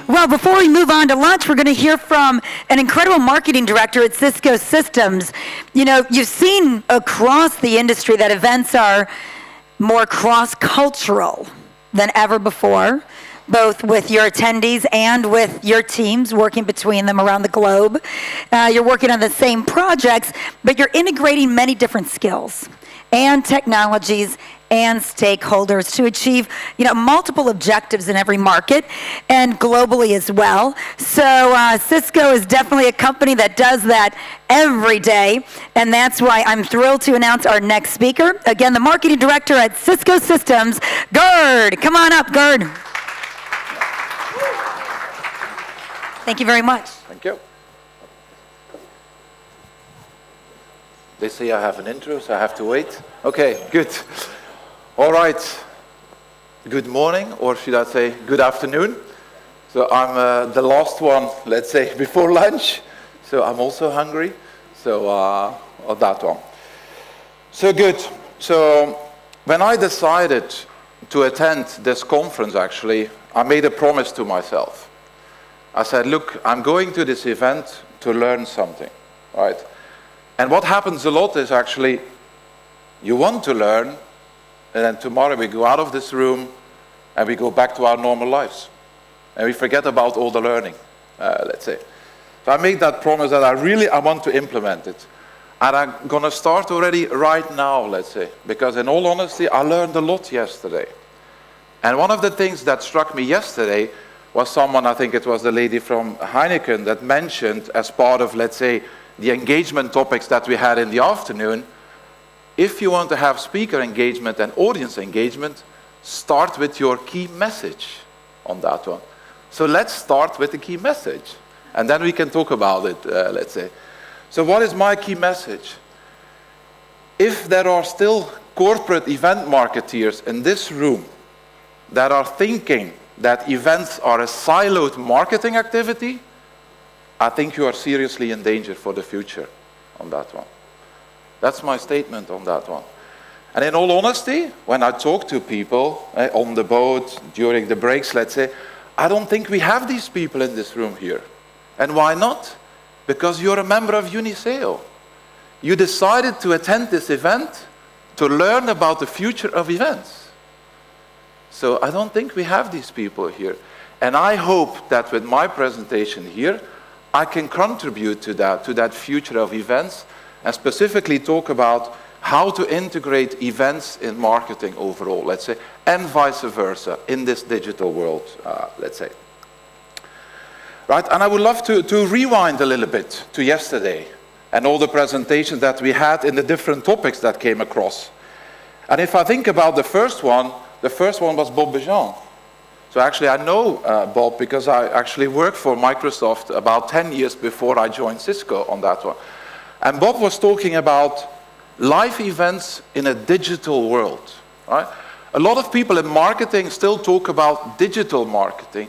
Well, before we move on to lunch, we're going to hear from an incredible marketing director at CISCO Systems. You know, you've seen across the industry that events are more cross-cultural than ever before, both with your attendees and with your teams working between them around the globe. You're working on the same projects, but you're integrating many different skills and technologies and stakeholders to achieve, multiple objectives in every market and globally as well. So CISCO is definitely a company that does that every day, and that's why I'm thrilled to announce our next speaker. Again, the marketing director at CISCO Systems, Gerd. Come on up, Gerd. Thank you very much. Thank you. They say I have an intro, so I have to wait. Okay, good. All right. Good morning, or should I say good afternoon. So I'm the last one, let's say, before lunch. So I'm also hungry. So on that one. So good. So when I decided to attend this conference, actually, I made a promise to myself. I said, look, I'm going to this event to learn something, right? And what happens a lot is actually, you want to learn, and then tomorrow we go out of this room and we go back to our normal lives. And we forget about all the learning, let's say. So I made that promise that I want to implement it. And I'm going to start already right now, let's say. Because in all honesty, I learned a lot yesterday. And one of the things that struck me yesterday was someone, I think it was the lady from Heineken, that mentioned as part of, let's say, the engagement topics that we had in the afternoon, if you want to have speaker engagement and audience engagement, start with your key message on that one. So let's start with the key message, and then we can talk about it, let's say. So what is my key message? If there are still corporate event marketeers in this room that are thinking that events are a siloed marketing activity, I think you are seriously in danger for the future on that one. That's my statement on that one. And in all honesty, when I talk to people on the boat, during the breaks, let's say, I don't think we have these people in this room here. And why not? Because you're a member of UNICEO. You decided to attend this event to learn about the future of events. So I don't think we have these people here. And I hope that with my presentation here, I can contribute to that future of events, and specifically talk about how to integrate events in marketing overall, let's say, and vice versa in this digital world, let's say. Right, and I would love to rewind a little bit to yesterday and all the presentations that we had in the different topics that came across. And if I think about the first one was Bob Bejan. So actually I know Bob because I actually worked for Microsoft about 10 years before I joined CISCO on that one. And Bob was talking about live events in a digital world, right? A lot of people in marketing still talk about digital marketing.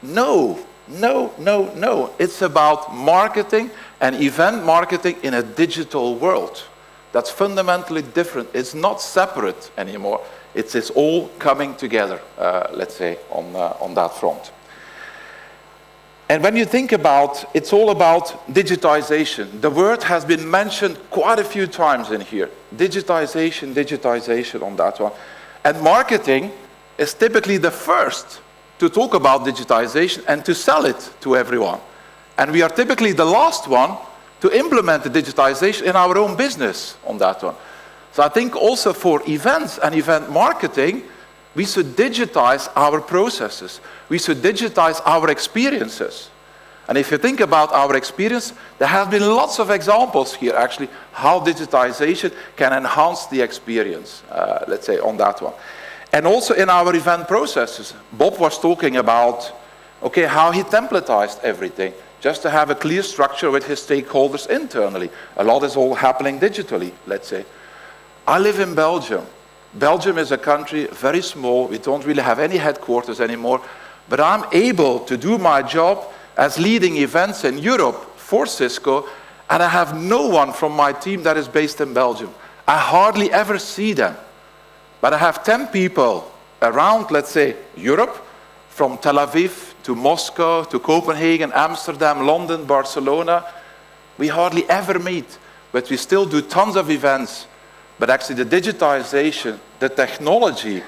No. It's about marketing and event marketing in a digital world. That's fundamentally different. It's not separate anymore. It's all coming together, let's say, on that front. And when you think about, it's all about digitization. The word has been mentioned quite a few times in here. Digitization on that one. And marketing is typically the first to talk about digitization and to sell it to everyone. And we are typically the last one to implement the digitization in our own business on that one. So I think also for events and event marketing, we should digitize our processes. We should digitize our experiences. And if you think about our experience, there have been lots of examples here, actually, how digitization can enhance the experience, let's say, on that one. And also in our event processes, Bob was talking about, okay, how he templatized everything, just to have a clear structure with his stakeholders internally. A lot is all happening digitally, let's say. I live in Belgium. Belgium is a country, very small. We don't really have any headquarters anymore. But I'm able to do my job as leading events in Europe for CISCO, and I have no one from my team that is based in Belgium. I hardly ever see them. But I have 10 people around, let's say, Europe, from Tel Aviv to Moscow to Copenhagen, Amsterdam, London, Barcelona. We hardly ever meet, but we still do tons of events. But actually the digitization, the technology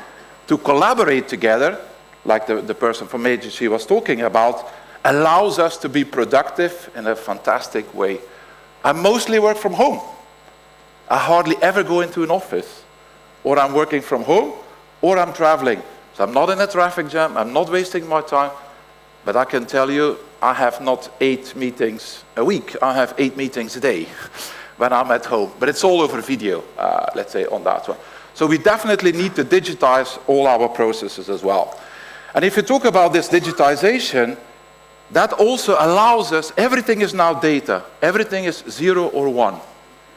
to collaborate together, like the person from agency was talking about, allows us to be productive in a fantastic way. I mostly work from home. I hardly ever go into an office. Or I'm working from home, or I'm traveling. So I'm not in a traffic jam, I'm not wasting my time. But I can tell you, I have not 8 meetings a week. I have 8 meetings a day when I'm at home. But it's all over video, let's say, on that one. So we definitely need to digitize all our processes as well. And if you talk about this digitization, that also allows us, everything is now data. Everything is 0 or 1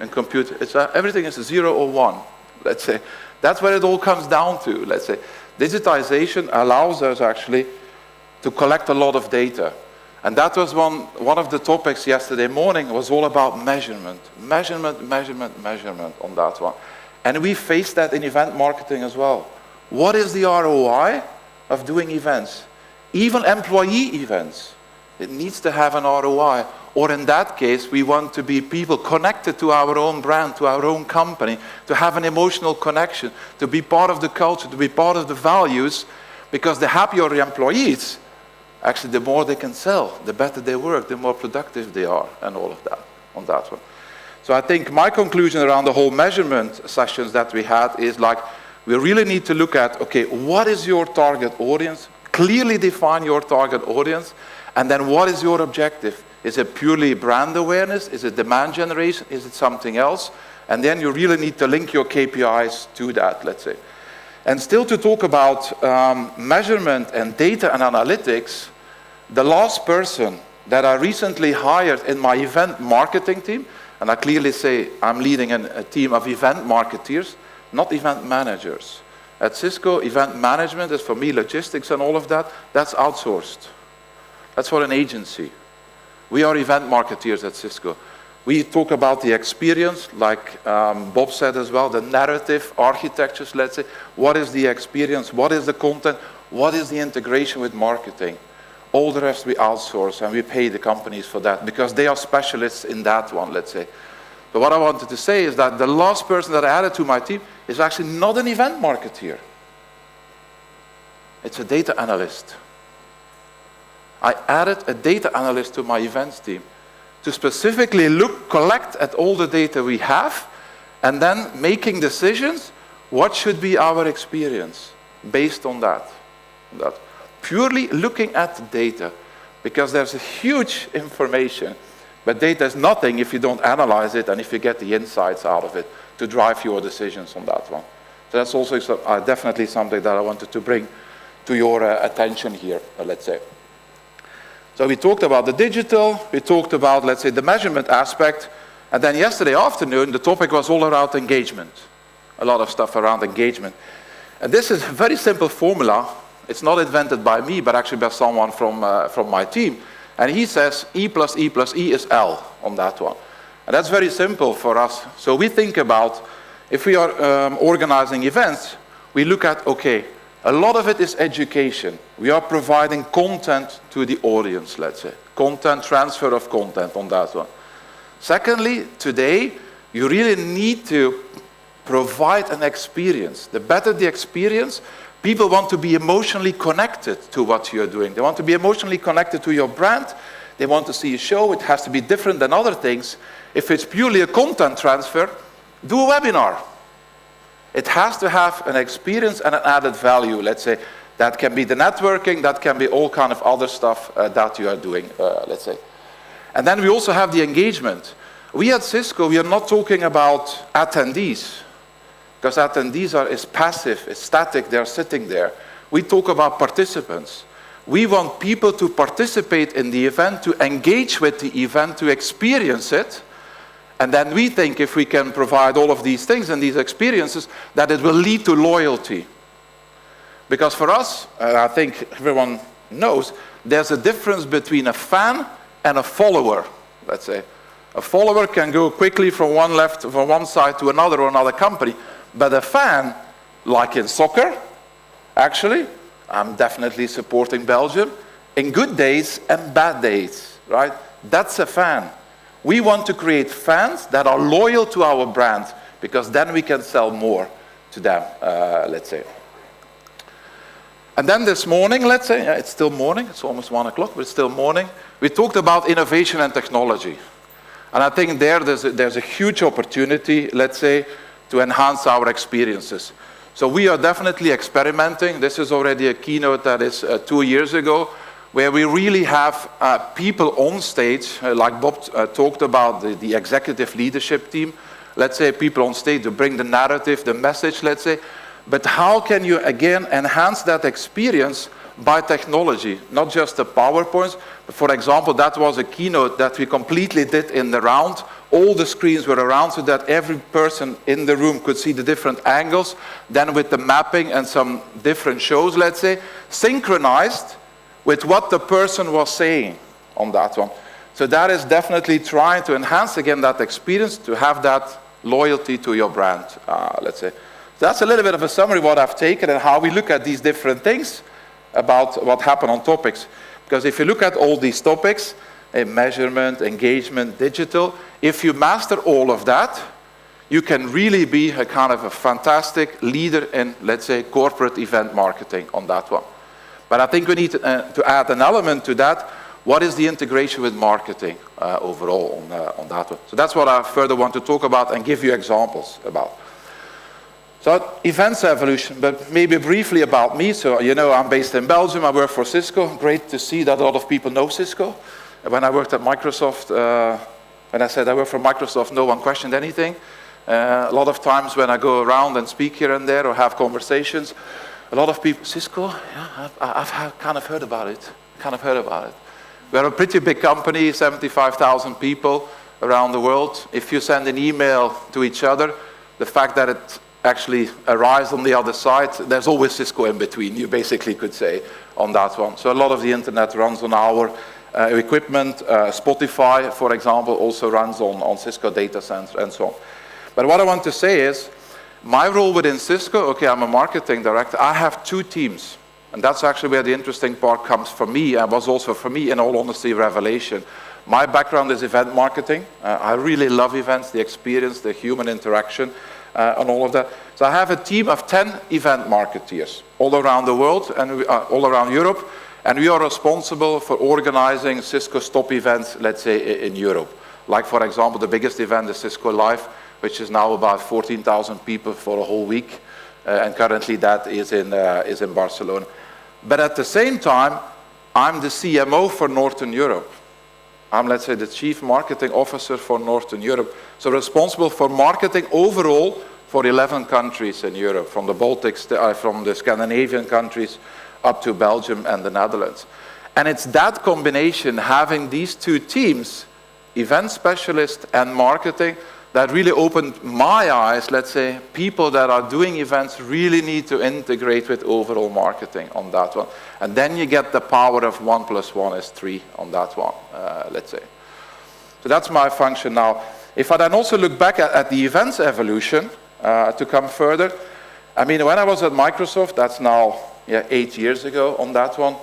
in computer. Everything is 0 or 1, let's say. That's where it all comes down to, let's say. Digitization allows us actually to collect a lot of data. And that was one of the topics yesterday morning, was all about measurement. Measurement on that one. And we face that in event marketing as well. What is the ROI of doing events? Even employee events. It needs to have an ROI. Or in that case, we want to be people connected to our own brand, to our own company, to have an emotional connection, to be part of the culture, to be part of the values, because the happier the employees, actually the more they can sell, the better they work, the more productive they are, and all of that, on that one. So I think my conclusion around the whole measurement sessions that we had is like, we really need to look at, okay, what is your target audience? Clearly define your target audience, and then what is your objective? Is it purely brand awareness? Is it demand generation? Is it something else? And then you really need to link your KPIs to that, let's say. And still to talk about measurement and data and analytics, the last person that I recently hired in my event marketing team, and I clearly say I'm leading a team of event marketeers, not event managers. At CISCO, event management is for me logistics and all of that. That's outsourced. That's for an agency. We are event marketeers at CISCO. We talk about the experience, like Bob said as well, the narrative architectures, let's say. What is the experience? What is the content? What is the integration with marketing? All the rest we outsource, and we pay the companies for that because they are specialists in that one, let's say. But what I wanted to say is that the last person that I added to my team is actually not an event marketeer. It's a data analyst. I added a data analyst to my events team to specifically collect at all the data we have, and then making decisions, what should be our experience based on that. Purely looking at data, because there's a huge information, but data is nothing if you don't analyze it and if you get the insights out of it to drive your decisions on that one. So that's also definitely something that I wanted to bring to your attention here, let's say. So we talked about the digital, we talked about, let's say, the measurement aspect, and then yesterday afternoon, the topic was all around engagement. A lot of stuff around engagement. And this is a very simple formula. It's not invented by me, but actually by someone from my team. And he says E plus E plus E is L on that one. And that's very simple for us. So we think about, if we are organizing events, we look at, okay, a lot of it is education. We are providing content to the audience, let's say. Content, transfer of content on that one. Secondly, today, you really need to provide an experience. The better the experience, people want to be emotionally connected to what you're doing. They want to be emotionally connected to your brand. They want to see a show. It has to be different than other things. If it's purely a content transfer, do a webinar. It has to have an experience and an added value, let's say. That can be the networking, that can be all kind of other stuff that you are doing, let's say. And then we also have the engagement. We at CISCO, we are not talking about attendees, because attendees is passive, it's static, they're sitting there. We talk about participants. We want people to participate in the event, to engage with the event, to experience it. And then we think if we can provide all of these things and these experiences, that it will lead to loyalty. Because for us, I think everyone knows, there's a difference between a fan and a follower, let's say. A follower can go quickly from one side to another or another company, but a fan, like in soccer, actually, I'm definitely supporting Belgium in good days and bad days, right? That's a fan. We want to create fans that are loyal to our brand, because then we can sell more to them, let's say. And then this morning, let's say, it's still morning, it's almost 1 o'clock, but it's still morning, we talked about innovation and technology. And I think there's a huge opportunity, let's say, to enhance our experiences. So we are definitely experimenting. This is already a keynote that is 2 years ago, where we really have people on stage, like Bob talked about, the executive leadership team. Let's say people on stage to bring the narrative, the message, let's say. But how can you, again, enhance that experience by technology? Not just the PowerPoints, but for example, that was a keynote that we completely did in the round. All the screens were around so that every person in the room could see the different angles. Then with the mapping and some different shows, let's say, synchronized with what the person was saying on that one. So that is definitely trying to enhance, again, that experience, to have that loyalty to your brand, let's say. So that's a little bit of a summary of what I've taken and how we look at these different things about what happened on topics. Because if you look at all these topics, measurement, engagement, digital, if you master all of that, you can really be a kind of a fantastic leader in, let's say, corporate event marketing on that one. But I think we need to add an element to that. What is the integration with marketing overall on that one? So that's what I further want to talk about and give you examples about. So events evolution, but maybe briefly about me. So you know, I'm based in Belgium. I work for CISCO. Great to see that a lot of people know CISCO. When I worked at Microsoft, when I said I work for Microsoft, no one questioned anything. A lot of times when I go around and speak here and there or have conversations, a lot of people, CISCO, yeah, I've kind of heard about it. We're a pretty big company, 75,000 people around the world. If you send an email to each other, the fact that it actually arrives on the other side, there's always CISCO in between, you basically could say, on that one. So a lot of the internet runs on our equipment. Spotify, for example, also runs on CISCO data center and so on. But what I want to say is, my role within CISCO, okay, I'm a marketing director, I have 2 teams. And that's actually where the interesting part comes for me, and was also for me, in all honesty, revelation. My background is event marketing. I really love events, the experience, the human interaction, and all of that. So I have a team of 10 event marketeers all around the world and all around Europe, and we are responsible for organizing CISCO's top events, let's say, in Europe. Like, for example, the biggest event is CISCO Live, which is now about 14,000 people for a whole week, and currently that is in Barcelona. But at the same time, I'm the CMO for Northern Europe. I'm, let's say, the Chief Marketing Officer for Northern Europe. So responsible for marketing overall for 11 countries in Europe, from the Baltics, from the Scandinavian countries up to Belgium and the Netherlands. And it's that combination, having these 2 teams, event specialist and marketing, that really opened my eyes. Let's say people that are doing events really need to integrate with overall marketing on that one. And then you get the power of 1 + 1 is 3 on that one, let's say. So that's my function now. If I then also look back at the events evolution, to come further, I mean, when I was at Microsoft, that's now 8 years ago on that one,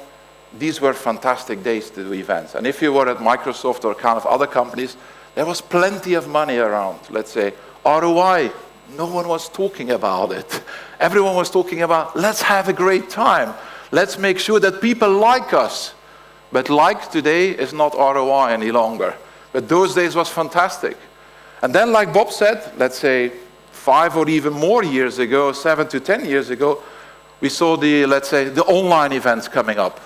these were fantastic days to do events. And if you were at Microsoft or kind of other companies, there was plenty of money around, let's say. ROI, no one was talking about it. Everyone was talking about, let's have a great time. Let's make sure that people like us. But like today is not ROI any longer. But those days was fantastic. And then, like Bob said, let's say 5 or even more years ago, 7 to 10 years ago, we saw the, let's say, the online events coming up.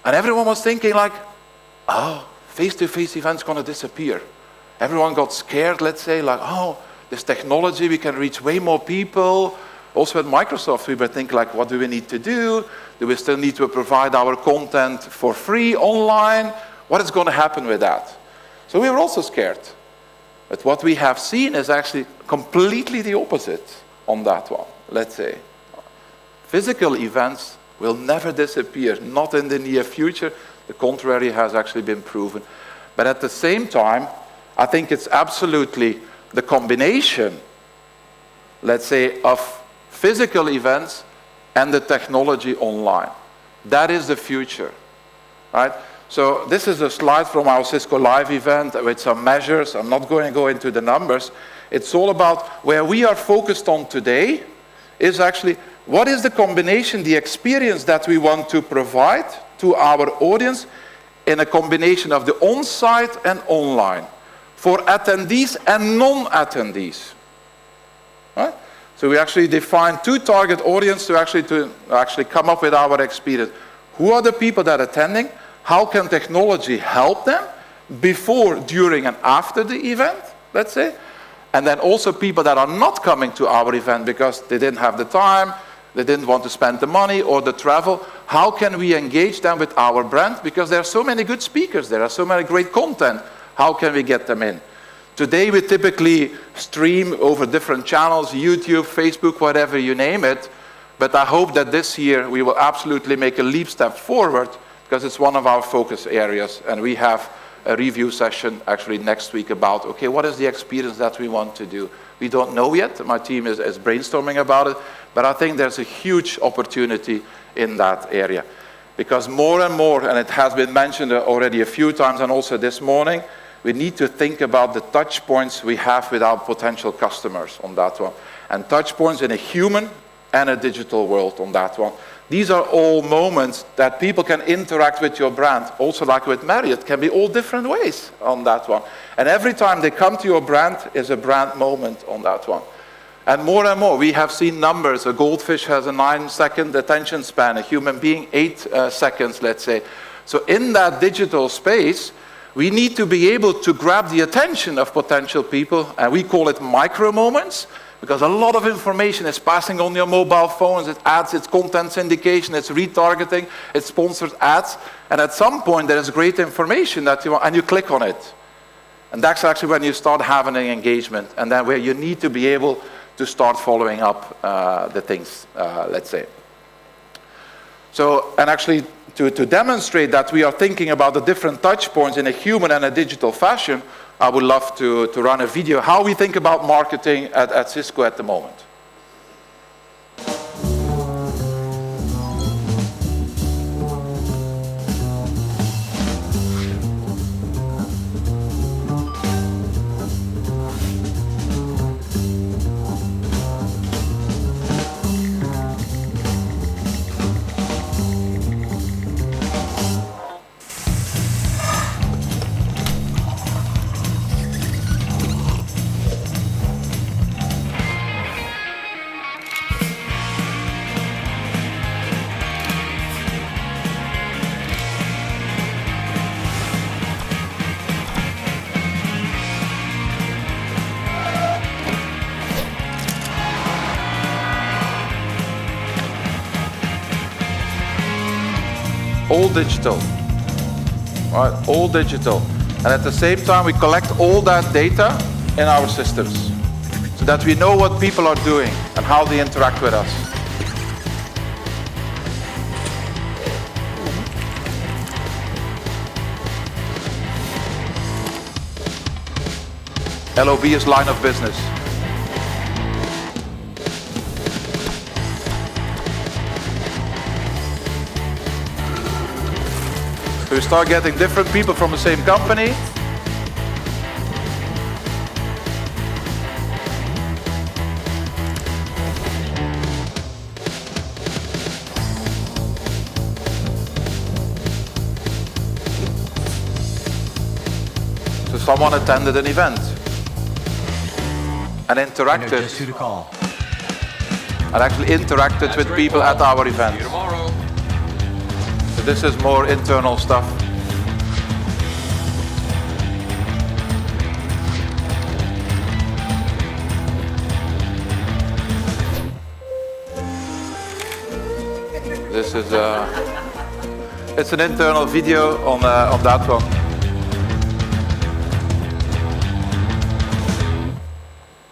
And everyone was thinking like, oh, face-to-face events going to disappear. Everyone got scared, let's say, like, oh, this technology, we can reach way more people. Also at Microsoft, we were thinking like, what do we need to do? Do we still need to provide our content for free online? What is going to happen with that? So we were also scared. But what we have seen is actually completely the opposite on that one, let's say. Physical events will never disappear, not in the near future. The contrary has actually been proven. But at the same time, I think it's absolutely the combination, let's say, of physical events and the technology online. That is the future, right? So this is a slide from our Cisco Live event with some measures. I'm not going to go into the numbers. It's all about where we are focused on today is actually what is the combination, the experience that we want to provide to our audience in a combination of the on-site and online for attendees and non-attendees. Right? So we actually define 2 target audiences to actually come up with our experience. Who are the people that are attending? How can technology help them before, during, and after the event, let's say? And then also people that are not coming to our event because they didn't have the time, they didn't want to spend the money or the travel. How can we engage them with our brand? Because there are so many good speakers, there are so many great content. How can we get them in? Today we typically stream over different channels, YouTube, Facebook, whatever you name it. But I hope that this year we will absolutely make a leap step forward because it's one of our focus areas. And we have a review session actually next week about, okay, what is the experience that we want to do? We don't know yet. My team is brainstorming about it. But I think there's a huge opportunity in that area. Because more and more, and it has been mentioned already a few times and also this morning, we need to think about the touch points we have with our potential customers on that one. And touch points in a human and a digital world on that one. These are all moments that people can interact with your brand. Also like with Marriott, can be all different ways on that one. And every time they come to your brand is a brand moment on that one. And more, we have seen numbers. A goldfish has a 9-second attention span, a human being 8 seconds, let's say. So in that digital space, we need to be able to grab the attention of potential people, and we call it Micromoments, because a lot of information is passing on your mobile phones. It's ads, it's content syndication, it's retargeting, it's sponsored ads. And at some point, there is great information that you want, and you click on it. And that's actually when you start having an engagement, and then where you need to be able to start following up the things, let's say. So, and actually, to demonstrate that we are thinking about the different touch points in a human and a digital fashion, I would love to run a video how we think about marketing at Cisco at the moment. All digital, right? All digital. And at the same time, we collect all that data in our systems so that we know what people are doing and how they interact with us. LOB is line of business. So we start getting different people from the same company. So someone attended an event and interacted. Just who to call. And actually interacted with people at our event. So this is more internal stuff. This is it's an internal video on that one.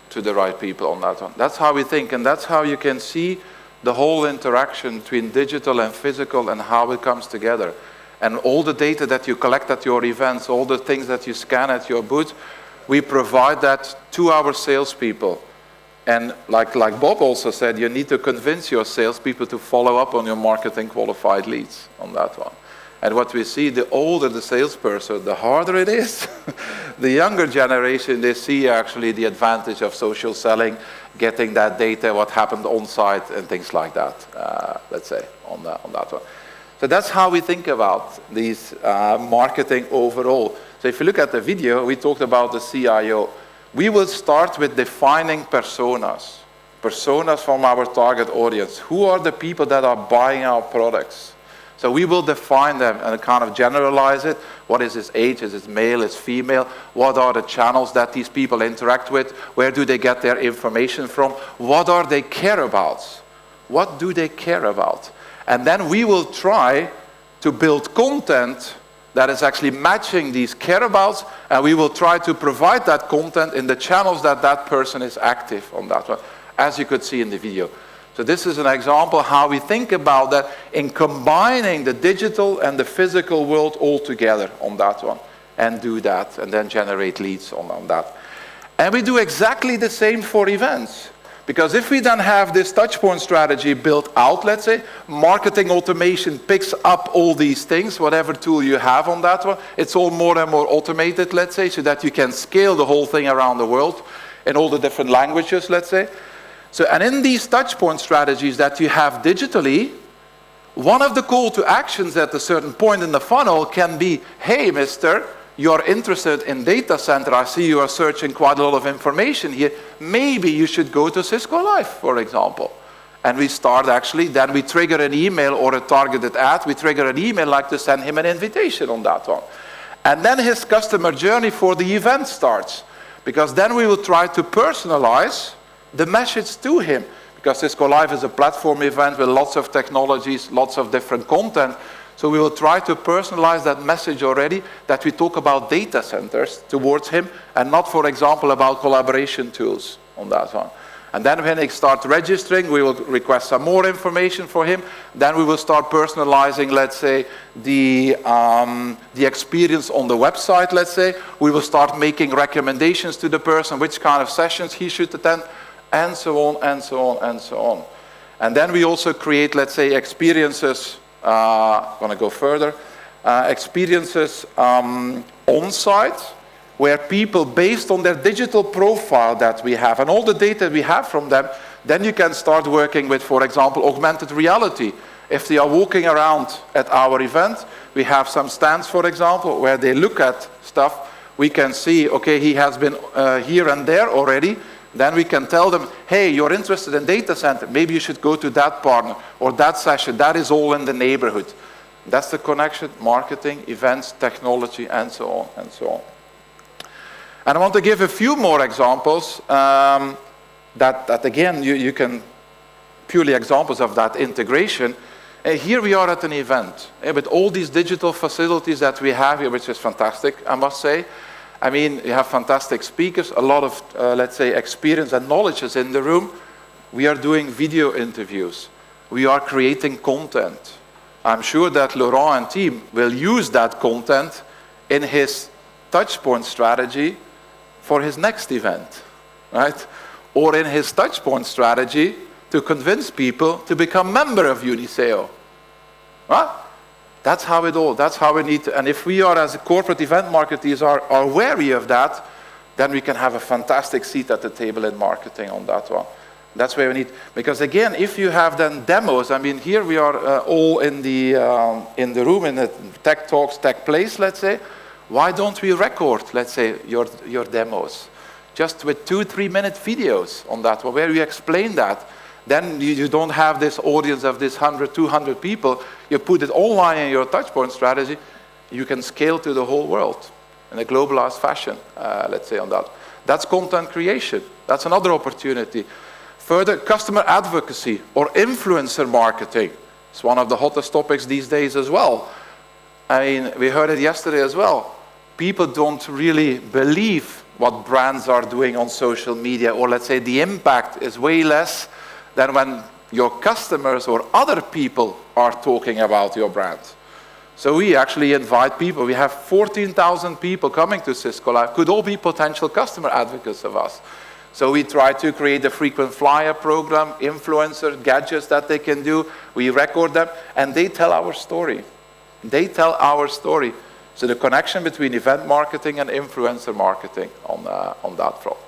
To the right people on that one. That's how we think, and that's how you can see the whole interaction between digital and physical and how it comes together. And all the data that you collect at your events, all the things that you scan at your booth, we provide that to our salespeople And like Bob also said, you need to convince your salespeople to follow up on your marketing qualified leads on that one. And what we see, the older the salesperson, the harder it is. The younger generation, they see actually the advantage of social selling, getting that data, what happened on site, and things like that, let's say, on that one. So that's how we think about these marketing overall. So if you look at the video, we talked about the CIO. We will start with defining personas from our target audience. Who are the people that are buying our products? So we will define them and kind of generalize it. What is his age? Is it male? Is it female? What are the channels that these people interact with? Where do they get their information from? What are they care about? What do they care about? And then we will try to build content that is actually matching these care-abouts, and we will try to provide that content in the channels that that person is active on that one, as you could see in the video. So this is an example how we think about that in combining the digital and the physical world all together on that one, and do that, and then generate leads on that. And we do exactly the same for events. Because if we then have this touchpoint strategy built out, let's say, marketing automation picks up all these things, whatever tool you have on that one, it's all more and more automated, let's say, so that you can scale the whole thing around the world in all the different languages, let's say. So, and in these touchpoint strategies that you have digitally, one of the call to actions at a certain point in the funnel can be, hey, mister, you're interested in data center, I see you are searching quite a lot of information here, maybe you should go to Cisco Live, for example. And we start actually, then we trigger an email or a targeted ad, we trigger an email like to send him an invitation on that one. And then his customer journey for the event starts, because then we will try to personalize the message to him. Because Cisco Live is a platform event with lots of technologies, lots of different content. So we will try to personalize that message already, that we talk about data centers towards him, and not, for example, about collaboration tools on that one. And then when they start registering, we will request some more information for him. Then we will start personalizing, let's say, the experience on the website, let's say. We will start making recommendations to the person, which kind of sessions he should attend, and so on, and so on, and so on. And then we also create, let's say, experiences. Going to go further. Experiences on-site, where people, based on their digital profile that we have and all the data we have from them, then you can start working with, for example, augmented reality. If they are walking around at our event, we have some stands, for example, where they look at stuff. We can see, okay, he has been here and there already. Then we can tell them, hey, you're interested in data center, maybe you should go to that partner or that session, that is all in the neighborhood. That's the connection, marketing, events, technology, and so on, and so on. And I want to give a few more examples that again, you can, purely examples of that integration. Here we are at an event with all these digital facilities that we have here, which is fantastic, I must say. I mean, you have fantastic speakers, a lot of, let's say, experience and knowledge is in the room. We are doing video interviews. We are creating content. I'm sure that Laurent and team will use that content in his touchpoint strategy for his next event, right? Or in his touchpoint strategy to convince people to become member of UNICEO, right? That's how it all, that's how we need to, and if we are as a corporate event marketers are wary of that, then we can have a fantastic seat at the table in marketing on that one. That's where we need, because again, if you have then demos, I mean, here we are all in the room, in the tech talks, tech place, let's say. Why don't we record, let's say, your demos? Just with 2-3 minute videos on that one, where we explain that. Then you don't have this audience of this 100, 200 people. You put it online in your touchpoint strategy, you can scale to the whole world in a globalized fashion, let's say on that. That's content creation. That's another opportunity. Further, customer advocacy or influencer marketing. It's one of the hottest topics these days as well. I mean, we heard it yesterday as well. People don't really believe what brands are doing on social media, or let's say the impact is way less than when your customers or other people are talking about your brand. So we actually invite people. We have 14,000 people coming to Cisco Live, could all be potential customer advocates of us. So we try to create a frequent flyer program, influencer gadgets that they can do. We record them, and they tell our story. They tell our story. So the connection between event marketing and influencer marketing on that front.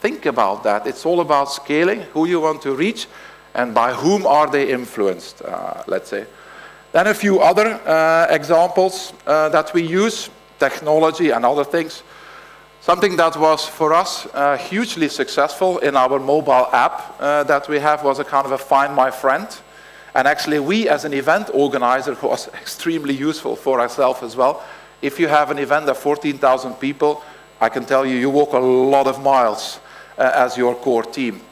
Think about that. It's all about scaling, who you want to reach, and by whom are they influenced, let's say. Then a few other examples that we use, technology and other things. Something that was, for us, hugely successful in our mobile app that we have was a kind of a Find My Friend. And actually, we as an event organizer was extremely useful for ourselves as well. If you have an event of 14,000 people, I can tell you, you walk a lot of miles as your core team.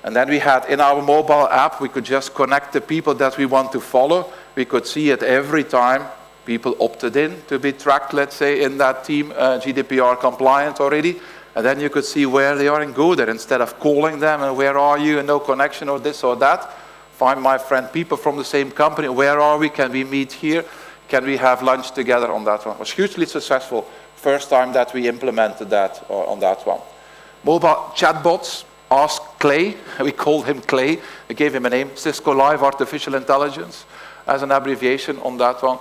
And then we had, in our mobile app, we could just connect the people that we want to follow. We could see it every time people opted in to be tracked, let's say, in that team, GDPR compliant already. And then you could see where they are and go there instead of calling them and where are you and no connection or this or that. Find My Friend, people from the same company, where are we? Can we meet here? Can we have lunch together on that one? It was hugely successful. First time that we implemented that on that one. Mobile chatbots, Ask Clay. We called him Clay. We gave him a name, Cisco Live Artificial Intelligence, as an abbreviation on that one.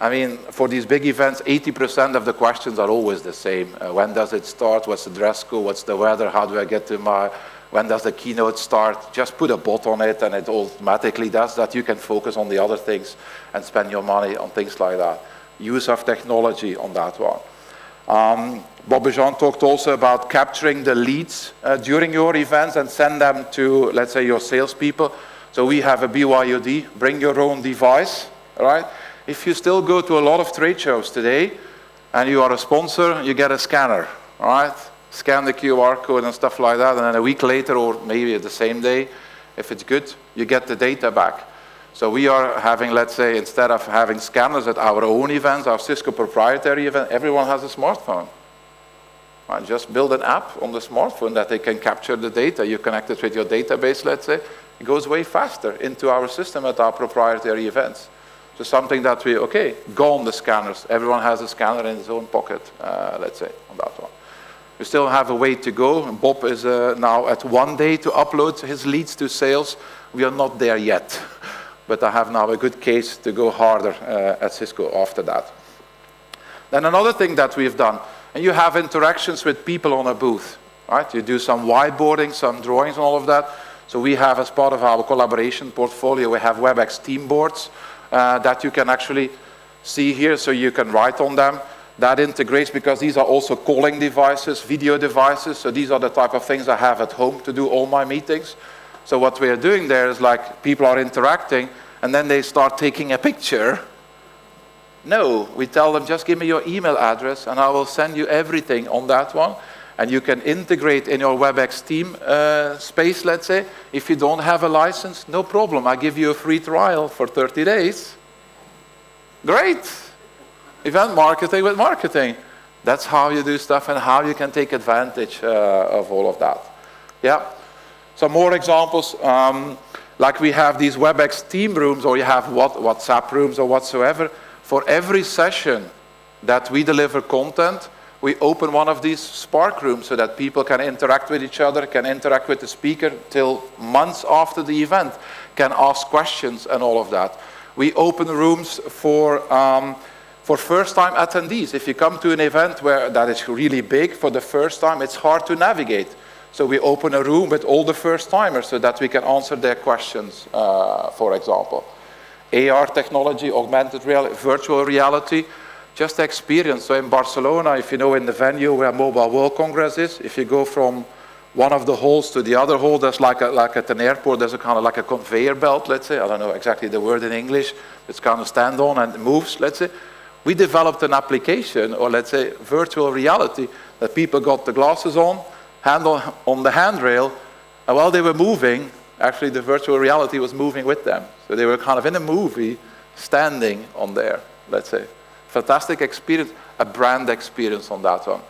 I mean, for these big events, 80% of the questions are always the same. When does it start? What's the dress code? What's the weather? How do I get to my... When does the keynote start? Just put a bot on it and it automatically does that. You can focus on the other things and spend your money on things like that. Use of technology on that one. Bob Jean talked also about capturing the leads during your events and send them to, let's say, your salespeople. So we have a BYOD, bring your own device, right? If you still go to a lot of trade shows today and you are a sponsor, you get a scanner, all right? Scan the QR code and stuff like that, and then a week later or maybe the same day, if it's good, you get the data back. So we are having, let's say, instead of having scanners at our own events, our Cisco proprietary event, everyone has a smartphone. Right? Just build an app on the smartphone that they can capture the data. You connect it with your database, let's say. It goes way faster into our system at our proprietary events. So something that we, okay, gone the scanners. Everyone has a scanner in his own pocket, let's say, on that one. We still have a way to go. Bob is now at 1 day to upload his leads to sales. We are not there yet. But I have now a good case to go harder at Cisco after that. Then another thing that we've done, and you have interactions with people on a booth, right? You do some whiteboarding, some drawings and all of that. So we have, as part of our collaboration portfolio, we have WebEx team boards that you can actually see here, so you can write on them. That integrates, because these are also calling devices, video devices, so these are the type of things I have at home to do all my meetings. So what we are doing there is, like, people are interacting, and then they start taking a picture. No, we tell them, just give me your email address, and I will send you everything on that one. And you can integrate in your WebEx team space, let's say. If you don't have a license, no problem. I give you a free trial for 30 days. Great. Event marketing with marketing. That's how you do stuff and how you can take advantage of all of that. Yeah. Some more examples. Like we have these WebEx team rooms, or you have WhatsApp rooms or whatsoever. For every session that we deliver content, we open one of these Spark rooms so that people can interact with each other, can interact with the speaker till months after the event, can ask questions and all of that. We open rooms for first-time attendees. If you come to an event where that is really big for the first time, it's hard to navigate. So we open a room with all the first-timers so that we can answer their questions, for example. AR technology, augmented reality, virtual reality, just experience. So in Barcelona, if you know, in the venue where Mobile World Congress is, if you go from one of the halls to the other hall, there's like at an airport, there's a kind of like a conveyor belt, let's say. I don't know exactly the word in English. It's kind of stand on and moves, let's say. We developed an application, or let's say virtual reality, that people got the glasses on, hand on the handrail, and while they were moving, actually the virtual reality was moving with them. So they were kind of in a movie, standing on there, let's say. Fantastic experience, a brand experience on that one.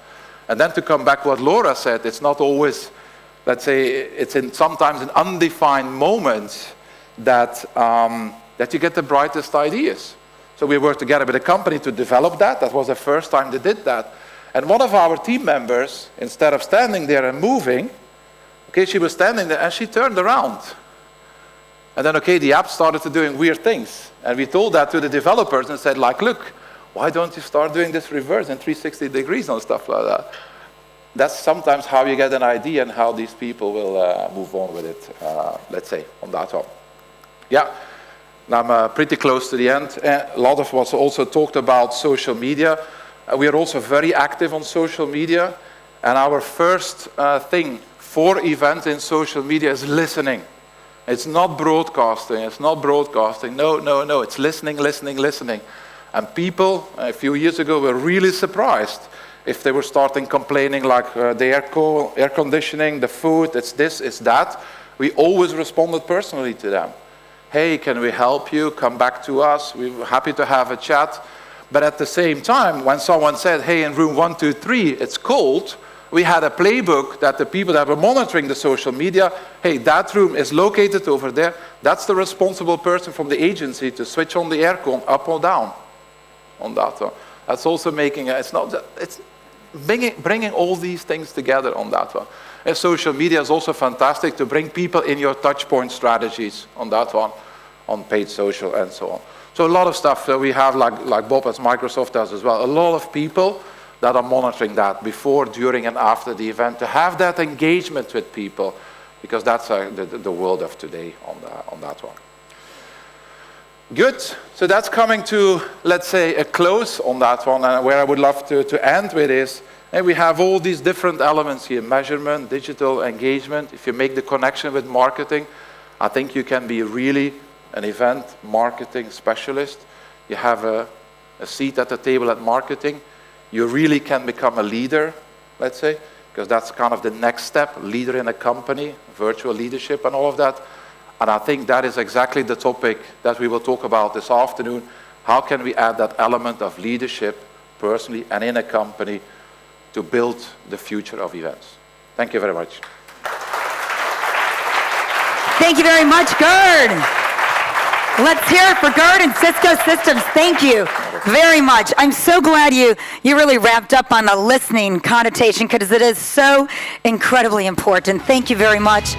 And then to come back what Laura said, it's not always, let's say, it's sometimes in undefined moments that you get the brightest ideas. So we worked together with a company to develop that. That was the first time they did that. And one of our team members, instead of standing there and moving, Okay, she was standing there and she turned around. And then, okay, the app started to doing weird things. And we told that to the developers and said, like, look, why don't you start doing this reverse in 360 degrees and stuff like that? That's sometimes how you get an idea and how these people will move on with it, let's say, on that one. Yeah, I'm pretty close to the end. A lot of us also talked about social media. We are also very active on social media. And our first thing for events in social media is listening. It's not broadcasting. It's not broadcasting. No, no, no. It's listening, listening, listening. And people, a few years ago, were really surprised if they were starting complaining like the air conditioning, the food, it's this, it's that. We always responded personally to them. Hey, can we help you? Come back to us. We're happy to have a chat. But at the same time, when someone said, hey, in room 123, it's cold, we had a playbook that the people that were monitoring the social media, hey, that room is located over there. That's the responsible person from the agency to switch on the aircon up or down on that one. That's also making, it's bringing all these things together on that one. And social media is also fantastic to bring people in your touch point strategies on that one, on paid social and so on. So a lot of stuff that we have, like Bob as Microsoft does as well, a lot of people that are monitoring that before, during, and after the event, to have that engagement with people, because that's the world of today on that one. Good, so that's coming to, let's say, a close on that one, and where I would love to end with is, and we have all these different elements here, measurement, digital engagement. If you make the connection with marketing, I think you can be really an event marketing specialist. You have a seat at the table at marketing. You really can become a leader, let's say, because that's kind of the next step, leader in a company, virtual leadership and all of that. And I think that is exactly the topic that we will talk about this afternoon. How can we add that element of leadership personally and in a company to build the future of events? Thank you very much. Thank you very much, Gerd. Let's hear it for Gerd and CISCO Systems. Thank you very much. I'm so glad you really wrapped up on the listening connotation, because it is so incredibly important. Thank you very much.